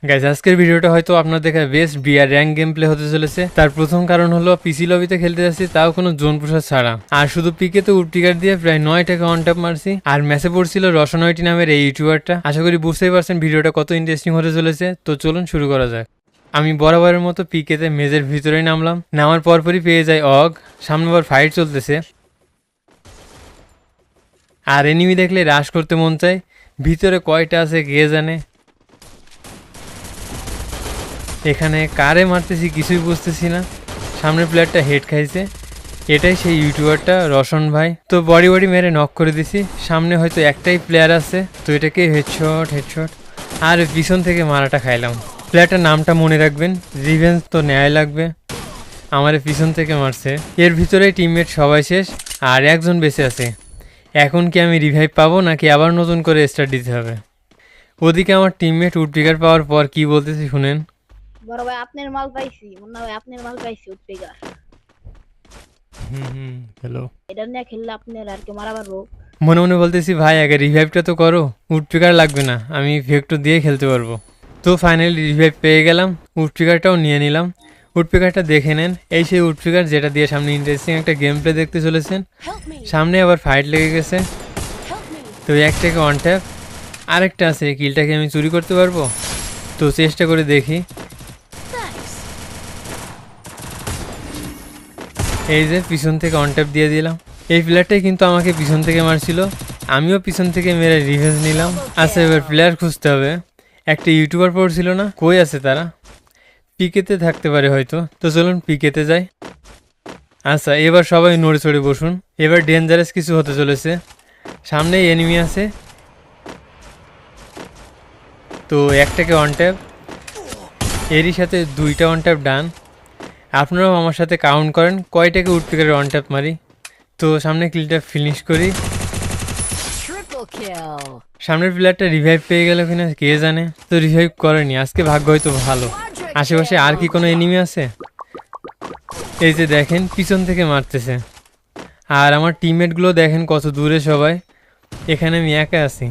Guys আজকের ভিডিওটা হয়তো আপনার দেখা best BR rank gameplay হতে চলেছে। তার প্রথম কারণ হলো পিসি লবিতে খেলতে যাচ্ছি, তাও কোনো জোন প্রসাদ ছাড়া, আর শুধু পিকেতে উডপিকার দিয়ে প্রায় 9টাকে অন ট্যাপ মারছি। আর ম্যাচে পড়ছিল রসনয়টি নামের এই ইউটিউবারটা। আশা করি বুঝতেই পারছেন ভিডিওটা কত ইন্টারেস্টিং হতে চলেছে। তো চলুন শুরু করা যাক। আমি বরাবরের মতো পিকেতে মেজের ভিতরেই নামলাম। নামার পরপরই পেয়ে যাই অগ। সামনে আবার ফাইট চলতেছে, আর এনিমি দেখলে রাশ করতে মন চায়। ভিতরে কয়টা আছে কে জানে। এখানে কারে মারতেছি কিছুই বুঝতেছি না। সামনের প্লেয়ারটা হেড খাইছে, এটাই সেই ইউটিউবারটা রসন ভাই। তো বডি মেরে নক করে দিছি। সামনে হয়তো একটাই প্লেয়ার আছে, তো এটাকে হেডশট আর পিছন থেকে মারাটা খাইলাম। প্লেয়ারটার নামটা মনে রাখবেন, রিভেঞ্জ তো নেয় লাগবে। আমার পিছন থেকে মারছে। এর ভিতরে টিমমেট সবাই শেষ, আর একজন বেঁচে আছে। এখন কি আমি রিভাইভ পাবো নাকি আবার নতুন করে স্টার্ট দিতে হবে? ওদিকে আমার টিমমেট উডপিকার পাওয়ার পর কি বলতেছি শুনেন। বড় ভাই আপনার মাল পাইছি, মুন্না ভাই আপনার মাল পাইছি উঠপেগার। হ্যালো। এটা নিয়ে খেললে আপনার আর কি মারা পারবো। মনে মনে বলতেছি ভাই আগে রিভাইভটা তো করো, উডপিকার লাগবে না, আমি ভেক্টর দিয়ে খেলতে পারবো। তো ফাইনালি রিভাইভ পেয়ে গেলাম, উডপিকারটাও নিয়ে নিলাম। উডপিকারটা দেখে নেন, এই সেই উডপিকার যেটা দিয়ে সামনে ইন্টারেস্টিং একটা গেম প্লে দেখতে চলেছেন। সামনে আবার ফাইট লেগে গেছে, তো একটাকে অন ট্যাপ। আরেকটা আছে, কিলটাকে আমি চুরি করতে পারবো, তো চেষ্টা করে দেখি। এই যে পিছন থেকে অন ট্যাপ দিয়ে দিলাম। এই প্লেয়ারটাই কিন্তু আমাকে পিছন থেকে মারছিল, আমিও পিছন থেকে মেরে রিভেঞ্জ নিলাম। আচ্ছা এবার প্লেয়ার খুঁজতে হবে। একটা ইউটিউবার পড়ছিল না, কই আছে তারা? পিকেতে থাকতে পারে হয়তো, তো চলুন পিকেতে যাই। আচ্ছা এবার সবাই নড়ে চড়ে বসুন, এবার ডেঞ্জারাস কিছু হতে চলেছে। সামনেই এনিমি আছে, তো একটাকে অন ট্যাপ, এরই সাথে দুইটা অন ট্যাপ ডান। আপনারাও আমার সাথে কাউন্ট করেন কয়টাকে উডপিকারের অন ট্যাপ মারি। তো সামনে কিলটা ফিনিশ করি। সামনের প্লেয়ারটা রিভাইভ পেয়ে গেল কিনা কে জানে, তো রিভাইভ করেনি, আজকে ভাগ্য হয়তো ভালো। আশেপাশে আর কি কোনো এনিমি আছে? এই যে দেখেন পিছন থেকে মারতেছে, আর আমার টিমমেটগুলো দেখেন কত দূরে সবাই। এখানে আমি একা আছি।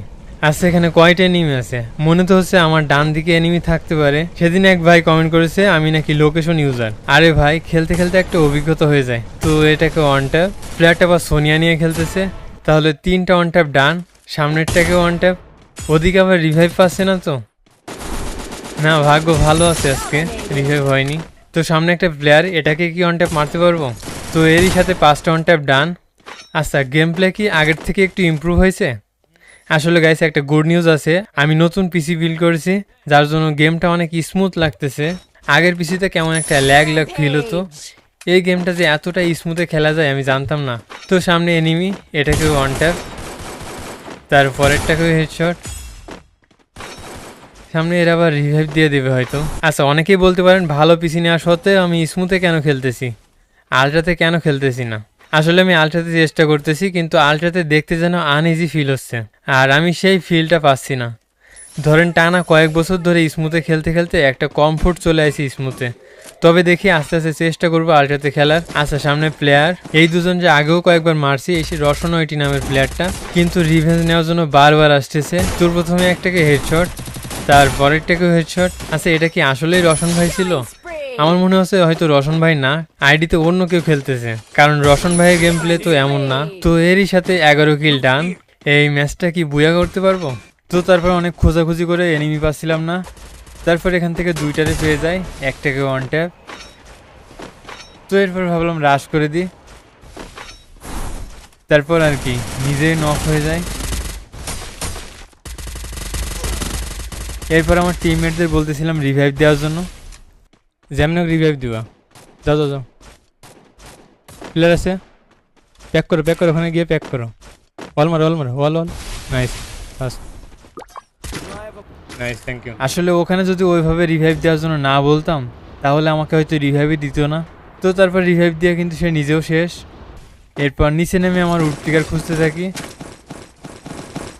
আচ্ছা এখানে কয়টা এনিমি আছে? মনে তো হচ্ছে আমার ডান দিকে এনিমি থাকতে পারে। সেদিন এক ভাই কমেন্ট করেছে আমি নাকি লোকেশন ইউজার। আরে ভাই খেলতে খেলতে একটা অভিজ্ঞতা হয়ে যায়। তো এটাকে অন ট্যাপ, প্লেয়ারটা বা সোনিয়া নিয়ে খেলতেছে, তাহলে 3টা অন ট্যাপ ডান। সামনেরটাকে অন ট্যাপ, ওদিকে আবার রিভাইভ পাচ্ছে না তো। না ভাগ্য ভালো আছে, আজকে রিভাইভ হয়নি। তো সামনে একটা প্লেয়ার, এটাকে কি অন ট্যাপ মারতে পারবো? তো এরই সাথে 5টা অন ট্যাপ ডান। আচ্ছা গেম প্লে কি আগের থেকে একটু ইমপ্রুভ হয়েছে? আসলে গাইস একটা গুড নিউজ আছে, আমি নতুন পিসি বিল্ড করেছি, যার জন্য গেমটা অনেক স্মুথ লাগতেছে। আগের পিসিতে কেমন একটা ল্যাগ ফিল হতো। এই গেমটা যে এতটা স্মুথে খেলা যায় আমি জানতাম না। তো সামনে এনিমি, এটাকেও অন ট্যাপ, তার পরেরটাকেও হেডশট। সামনে এর আবার রিভাইভ দিয়ে দেবে হয়তো। আচ্ছা অনেকেই বলতে পারেন ভালো পিসি নেওয়া সত্ত্বেও আমি স্মুথে কেন খেলতেছি, আলট্রাতে কেন খেলতেছি না। আসলে আমি আলট্রাতে চেষ্টা করতেছি, কিন্তু আলট্রাতে দেখতে যেন আনইজি ফিল হচ্ছে, আর আমি সেই ফিলটা পাচ্ছি না। ধরেন টানা কয়েক বছর ধরে স্মুথে খেলতে খেলতে একটা কমফোর্ট চলে আসি স্মুথে। তবে দেখি আস্তে আস্তে চেষ্টা করবো আলট্রাতে খেলার। আচ্ছা সামনে প্লেয়ার, এই দুজন যে আগেও কয়েকবার মারছি, এই রসনয়টি নামের প্লেয়ারটা, কিন্তু রিভেঞ্জ নেওয়ার জন্য বারবার আসতেছে। তোর প্রথমে একটাকে হেডশট, তার পরেরটাকেও হেডশট। আচ্ছা এটা কি আসলেই রসন ভাই ছিল? আমার মনে হচ্ছে হয়তো রসন ভাই না, আইডিতে অন্য কেউ খেলতেছে, কারণ রসন ভাইয়ের গেম প্লে তো এমন না। তো এরই সাথে 11 কিল ডান। এই ম্যাচটা কি বুয়া করতে পারবো? তো তারপর অনেক খোঁজাখুঁজি করে এনিমি পাচ্ছিলাম না, তারপর এখান থেকে 2টারে পেয়ে যাই, একটাকে ওয়ান ট্যাপ। তো এরপর ভাবলাম রাশ করে দিই, তারপর আর কি নিজেই নক হয়ে যায়। এরপর আমার টিমমেটদের বলতেছিলাম রিভাইভ দেওয়ার জন্য, যেমন রিভাইভ দিবা, যাও যাও যাও। প্লেয়ার আছে, প্যাক করো ওখানে গিয়ে প্যাক করো। All nice first, nice thank you. আসলে ওখানে যদি ওইভাবে রিভাইভ দেওয়ার জন্য না বলতাম, তাহলে আমাকে হয়তো রিভাইভই দিত না। তো তারপর রিভাইভ দিয়ে কিন্তু সে নিজেও শেষ। এরপর নিচে নেমে আমার উডপিকার খুঁজতে থাকি।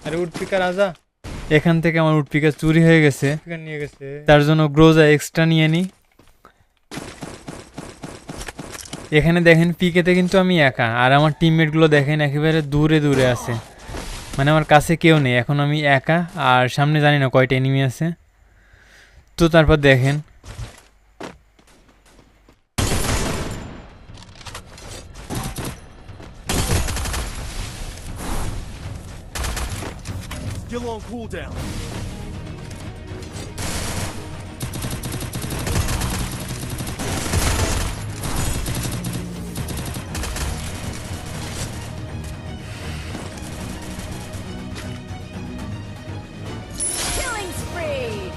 আরে উডপিকার আজা, এখান থেকে আমার উডপিকার চুরি হয়ে গেছে, নিয়ে গেছে, তার জন্য গ্রোজা এক্সট্রা নিয়ে নিই। এখানে দেখেন পিকেতে কিন্তু আমি একা, আর আমার টিমমেটগুলো দেখেন একেবারে দূরে দূরে আছে, মানে আমার কাছে কেউ নেই। এখন আমি একা, আর সামনে জানি না কয়টা এনিমি আছে। তো তারপর দেখেন Still on cooldown. Killing spree!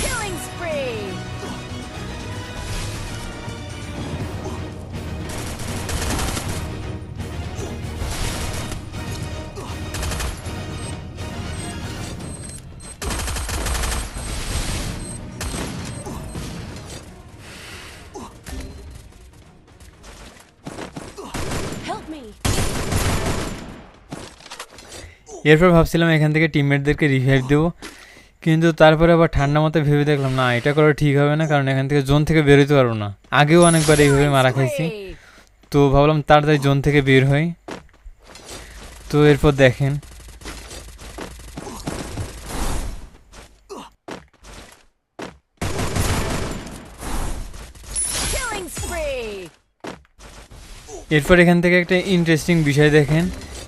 Killing spree! Help me! এরপর ভাবছিলাম এখান থেকে টিমমেটদেরকে রিভাইভ দেবো, কিন্তু তারপরে আবার ঠান্ডা মতো ভেবে দেখলাম না, এটা করা ঠিক হবে না, কারণ এখান থেকে জোন থেকে বেরোতে পারবো না। আগেও অনেকবার এইভাবে মারা খাইছি, Spree! তো ভাবলাম তাড়াতাড়ি জোন থেকে বের হই। তো এরপর দেখেন Killing spree! এরপর এখান থেকে একটা ইন্টারেস্টিং বিষয় দেখেন,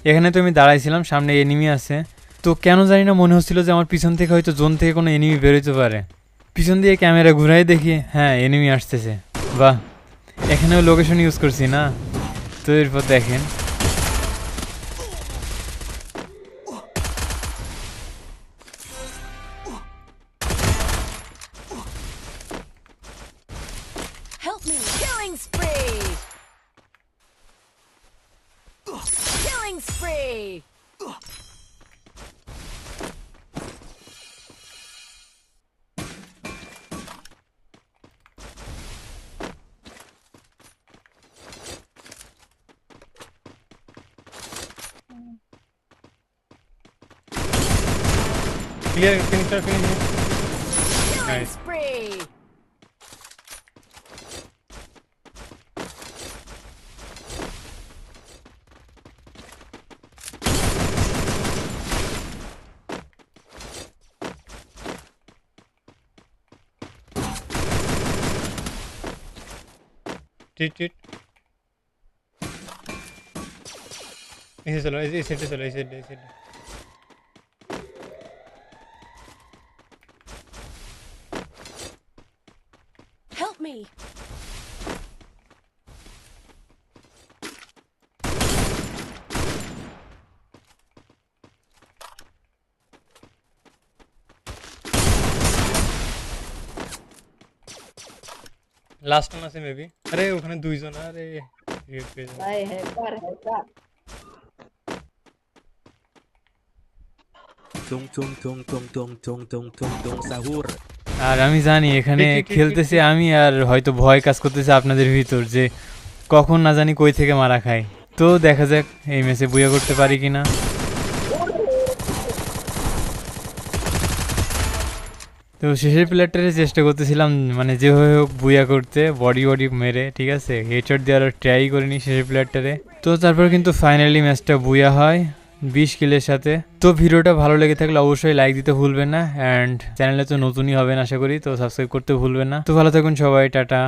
এখানে তো আমি দাঁড়াইছিলাম, সামনে এনিমি আছে, তো কেন জানি না মনে হচ্ছিল যে আমার পিছন থেকে হয়তো জোন থেকে কোনো এনিমি বেরোতে পারে। পিছন দিয়ে ক্যামেরা ঘুরাই দেখি হ্যাঁ এনিমি আসতেছে, বাহ, এখানেও লোকেশন ইউজ করছি না। তো এরপর দেখেন Help me! Killing spree! Killing spree! Clear, finish Killing Nice. spree! টিট টিট এসে চলো, এই সাইডে চলো, এই সাইডে, এই সাইডে। Help me! লাস্ট ওয়ান আছে মেবি, আরে ওখানে দুইজন, আরে রিভিউ পেয়ে যাবে। ভাই hacker hacker Tung tung tung tung tung tung tung tung tung sahur. আর আমি জানি এখানে খেলতেছি আমি, আর হয়তো ভয় কাজ করতেছে আপনাদের ভিতর যে কখন না জানি কই থেকে মারা খাই। তো দেখা যাক এই ম্যাচে বুয়া করতে পারি কিনা। তো শেষের প্লেয়ারটারে চেষ্টা করতেছিলাম মানে যেভাবে হোক বুয়া করতে, বডি বডি মেরে, ঠিক আছে, হেডশট দেওয়ার ট্রাই করিনি শেষের প্লেয়ারটারে। তো তারপর কিন্তু ফাইনালি ম্যাচটা বুয়া হয় 20 কিলের সাথে। তো ভিডিওটা ভালো লেগে থাকলে অবশ্যই লাইক দিতে ভুলবেন না, অ্যান্ড চ্যানেলে তো নতুনই হবেন আশা করি, তো সাবস্ক্রাইব করতে ভুলবেন না। তো ভালো থাকুন সবাই, টাটা।